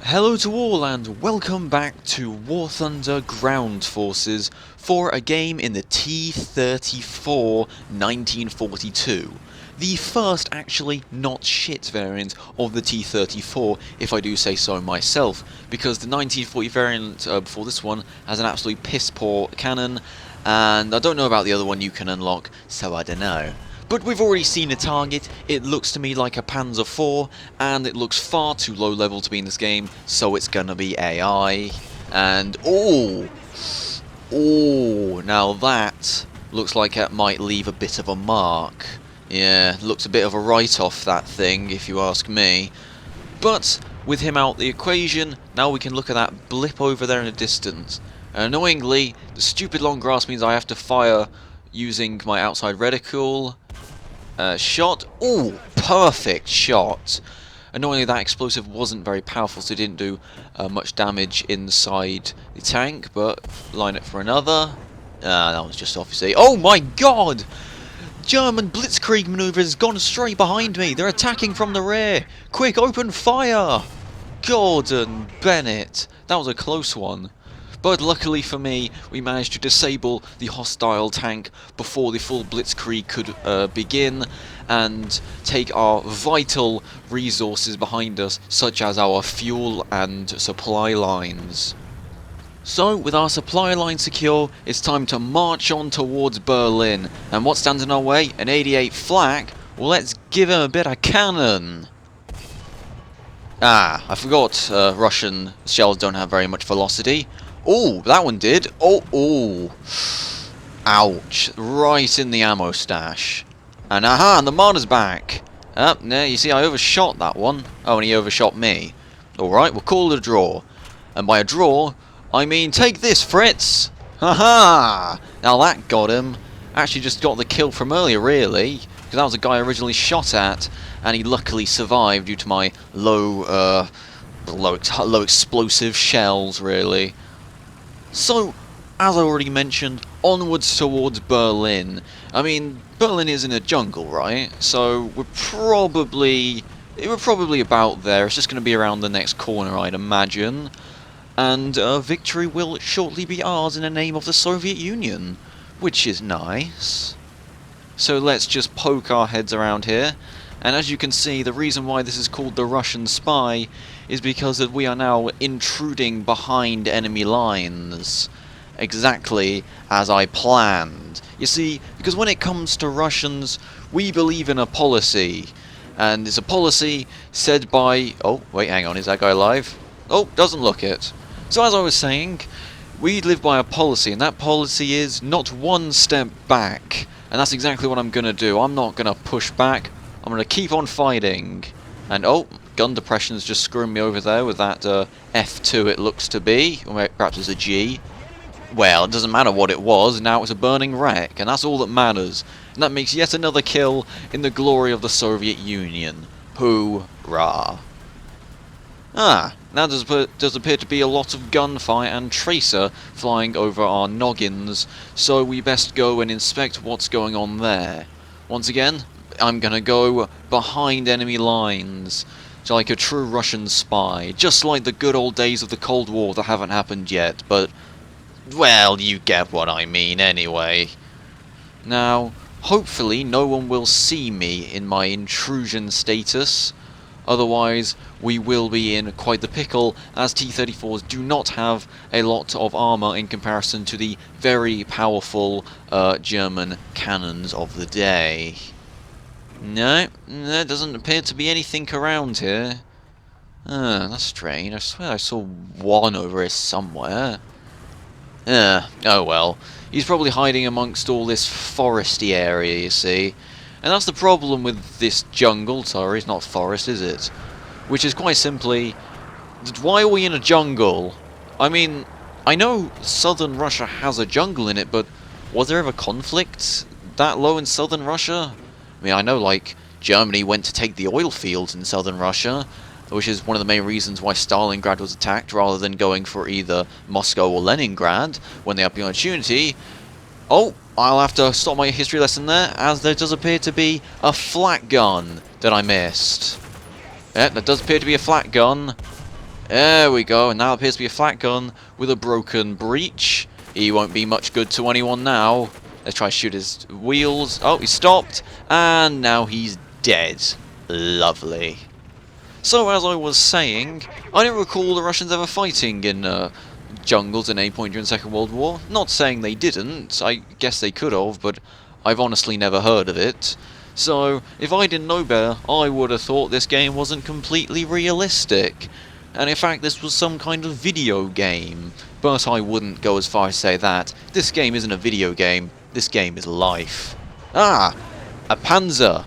Hello to all and welcome back to War Thunder Ground Forces for a game in the T-34 1942. The first actually not shit variant of the T-34, if I do say so myself, because the 1940 variant before this one has an absolutely piss poor cannon, and I don't know about the other one you can unlock, so I don't know. But we've already seen a target. It looks to me like a Panzer IV, and it looks far too low level to be in this game, so it's gonna be AI. And oh, now that looks like it might leave a bit of a mark. Yeah, looks a bit of a write-off, that thing, if you ask me. But with him out the equation, now we can look at that blip over there in the distance. And annoyingly, the stupid long grass means I have to fire using my outside reticle. Shot. Ooh, perfect shot. Annoyingly, that explosive wasn't very powerful, so it didn't do much damage inside the tank, but line it for another. That was just obviously... Oh my god! German blitzkrieg maneuver has gone straight behind me. They're attacking from the rear. Quick, open fire! Gordon Bennett. That was a close one. But luckily for me, we managed to disable the hostile tank before the full blitzkrieg could begin and take our vital resources behind us, such as our fuel and supply lines. So, with our supply line secure, it's time to march on towards Berlin. And what stands in our way? An 88 flak? Well, let's give him a bit of cannon. Ah, I forgot Russian shells don't have very much velocity. Oh, that one did. Oh. Ouch. Right in the ammo stash. And aha, and the Marder's back. No, you see, I overshot that one. Oh, and he overshot me. Alright, we'll call it a draw. And by a draw, I mean take this, Fritz. Haha! Now that got him. Actually just got the kill from earlier, really. Because that was the guy I originally shot at. And he luckily survived due to my low explosive shells, really. So, as I already mentioned, onwards towards Berlin. I mean, Berlin is in a jungle, right? So we're probably about there. It's just going to be around the next corner, I'd imagine. And victory will shortly be ours in the name of the Soviet Union, which is nice. So let's just poke our heads around here. And as you can see, the reason why this is called the Russian Spy is because we are now intruding behind enemy lines. Exactly as I planned. You see, because when it comes to Russians, we believe in a policy. And it's a policy said by... Oh, wait, hang on, is that guy alive? Oh, doesn't look it. So as I was saying, we live by a policy, and that policy is not one step back. And that's exactly what I'm going to do. I'm not going to push back. I'm going to keep on fighting. And oh, gun depression's just screwing me over there with that F2 it looks to be. Or perhaps it's a G. Well, it doesn't matter what it was, now it's a burning wreck, and that's all that matters. And that makes yet another kill in the glory of the Soviet Union. Hoorah. Ah, now does appear to be a lot of gunfire and tracer flying over our noggins, so we best go and inspect what's going on there. Once again, I'm gonna go behind enemy lines, like a true Russian spy, just like the good old days of the Cold War that haven't happened yet, but, well, you get what I mean anyway. Now, hopefully no one will see me in my intrusion status, otherwise we will be in quite the pickle, as T-34s do not have a lot of armor in comparison to the very powerful German cannons of the day. No, there doesn't appear to be anything around here. That's strange. I swear I saw one over here somewhere. Oh well. He's probably hiding amongst all this foresty area, you see. And that's the problem with this jungle. Sorry, it's not forest, is it? Which is quite simply, why are we in a jungle? I mean, I know southern Russia has a jungle in it, but was there ever conflict that low in southern Russia? I mean, I know, like, Germany went to take the oil fields in southern Russia, which is one of the main reasons why Stalingrad was attacked, rather than going for either Moscow or Leningrad when they had the opportunity. Oh, I'll have to stop my history lesson there, as there does appear to be a flat gun that I missed. Yeah, there does appear to be a flat gun. There we go, and now it appears to be a flat gun with a broken breech. He won't be much good to anyone now. Let's try to shoot his wheels. Oh, he stopped, and now he's dead. Lovely. So, as I was saying, I don't recall the Russians ever fighting in jungles at any point during the Second World War. Not saying they didn't, I guess they could have, but I've honestly never heard of it. So, if I didn't know better, I would have thought this game wasn't completely realistic. And in fact, this was some kind of video game. But I wouldn't go as far as say that. This game isn't a video game, this game is life. Ah! A Panzer!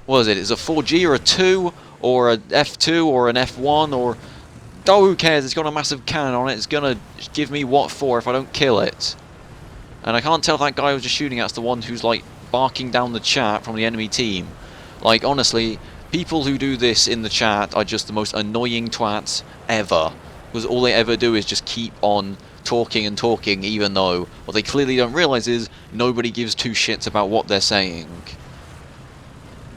What is it? Is it a 4G or a 2? Or an F2 or an F1 or... Oh, who cares? It's got a massive cannon on it. It's gonna give me what for if I don't kill it. And I can't tell if that guy I was just shooting at's the one who's, like, barking down the chat from the enemy team. Like, honestly, people who do this in the chat are just the most annoying twats ever. Because all they ever do is just keep on talking and talking, even though what they clearly don't realise is nobody gives two shits about what they're saying.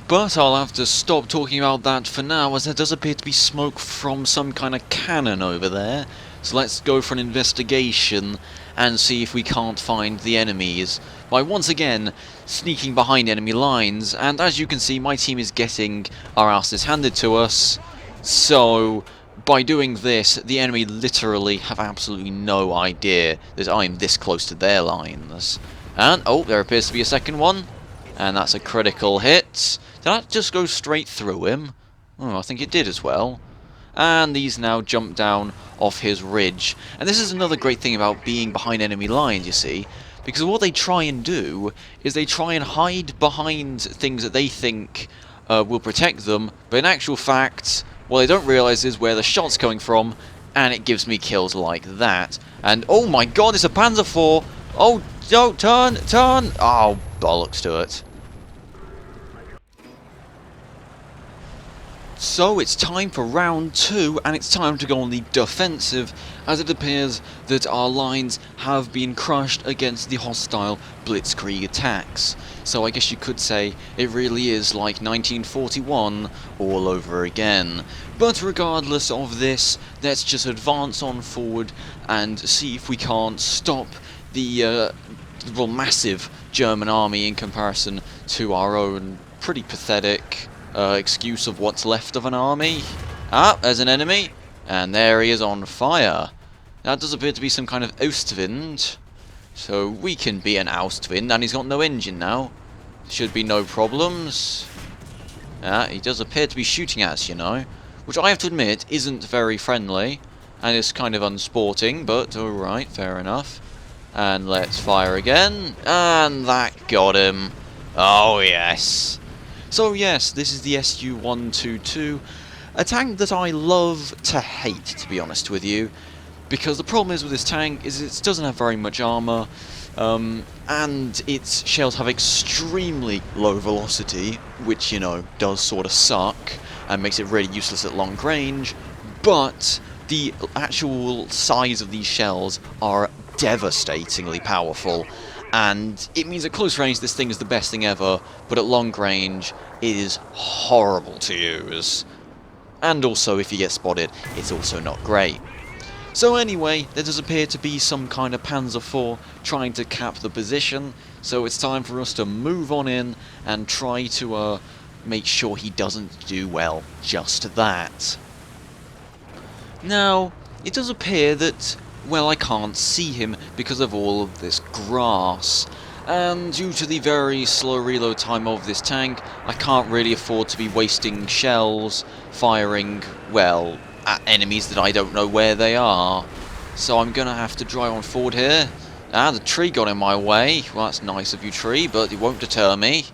But I'll have to stop talking about that for now, as there does appear to be smoke from some kind of cannon over there. So let's go for an investigation and see if we can't find the enemies by once again sneaking behind enemy lines. And as you can see, my team is getting our asses handed to us. So by doing this, the enemy literally have absolutely no idea that I'm this close to their lines. And, oh, there appears to be a second one. And that's a critical hit. Did that just go straight through him? Oh, I think it did as well. And he's now jumped down off his ridge. And this is another great thing about being behind enemy lines, you see. Because what they try and do is they try and hide behind things that they think will protect them. But in actual fact, what they don't realise is where the shot's coming from. And it gives me kills like that. And oh my god, it's a Panzer IV! Oh, don't turn! Turn! Oh, bollocks to it. So it's time for round 2, and it's time to go on the defensive, as it appears that our lines have been crushed against the hostile blitzkrieg attacks. So I guess you could say it really is like 1941 all over again. But regardless of this, let's just advance on forward and see if we can't stop the well, massive German army in comparison to our own pretty pathetic excuse of what's left of an army. Ah, there's an enemy, and there he is on fire. That does appear to be some kind of Ostwind, so we can be an Ostwind, and he's got no engine now. Should be no problems. Ah, he does appear to be shooting at us, you know, which I have to admit isn't very friendly, and is kind of unsporting, but alright, fair enough. And let's fire again, and that got him. Oh yes. So yes, this is the Su-122, a tank that I love to hate, to be honest with you, because the problem is with this tank is it doesn't have very much armour, and its shells have extremely low velocity, which, you know, does sort of suck, and makes it really useless at long range, but the actual size of these shells are devastatingly powerful. And it means at close range this thing is the best thing ever, but at long range it is horrible to use. And also, if you get spotted, it's also not great. So anyway, there does appear to be some kind of Panzer IV trying to cap the position, so it's time for us to move on in and try to make sure he doesn't do, well, just that. Now, it does appear that, well, I can't see him because of all of this grass, and due to the very slow reload time of this tank, I can't really afford to be wasting shells firing, well, at enemies that I don't know where they are. So I'm gonna have to drive on forward here. Ah, the tree got in my way. Well, that's nice of you, tree, but it won't deter me.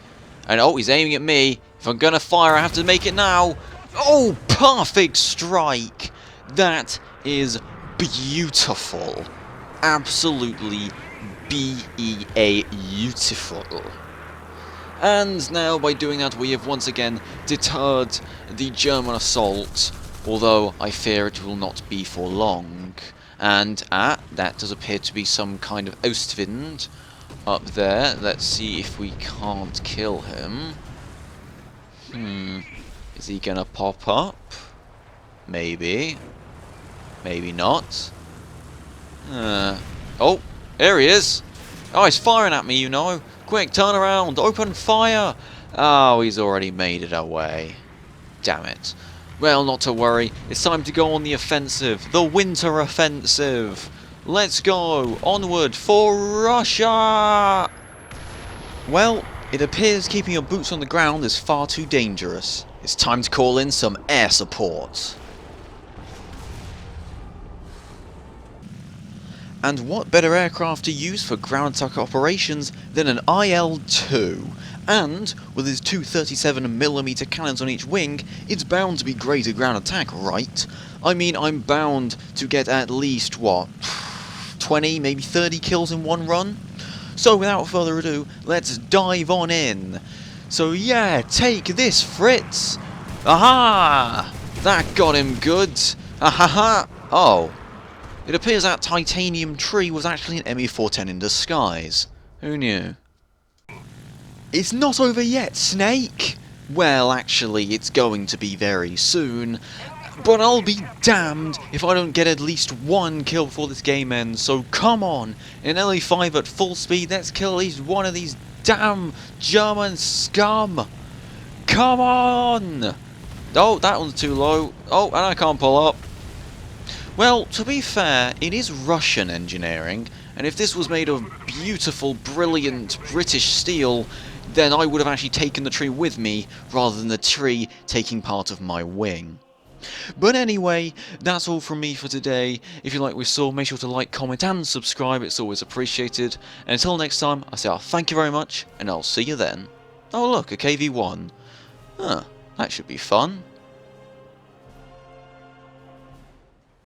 And oh, he's aiming at me. If I'm gonna fire, I have to make it now. Oh, perfect strike! That is beautiful. Absolutely beautiful. And now by doing that we have once again deterred the German assault, although I fear it will not be for long. And that does appear to be some kind of Ostwind up there. Let's see if we can't kill him. Is he gonna pop up? Maybe. Maybe not. Oh, there he is. Oh, he's firing at me, you know. Quick, turn around. Open fire. Oh, he's already made it away. Damn it. Well, not to worry. It's time to go on the offensive. The winter offensive. Let's go. Onward for Russia. Well, it appears keeping your boots on the ground is far too dangerous. It's time to call in some air support. And what better aircraft to use for ground attack operations than an IL-2? And, with his two 37mm cannons on each wing, it's bound to be great at ground attack, right? I mean, I'm bound to get at least, what, 20, maybe 30 kills in one run? So without further ado, let's dive on in. So yeah, take this, Fritz! Aha! That got him good! Ahaha! Oh. It appears that titanium tree was actually an ME-410 in disguise. Who knew? It's not over yet, Snake! Well, actually, it's going to be very soon. But I'll be damned if I don't get at least one kill before this game ends, so come on! In LE5 at full speed, let's kill at least one of these damn German scum! Come on! Oh, that one's too low. Oh, and I can't pull up. Well, to be fair, it is Russian engineering, and if this was made of beautiful, brilliant British steel, then I would have actually taken the tree with me, rather than the tree taking part of my wing. But anyway, that's all from me for today. If you like what we saw, make sure to like, comment and subscribe, it's always appreciated. And until next time, I say thank you very much, and I'll see you then. Oh look, a KV-1. Huh, that should be fun.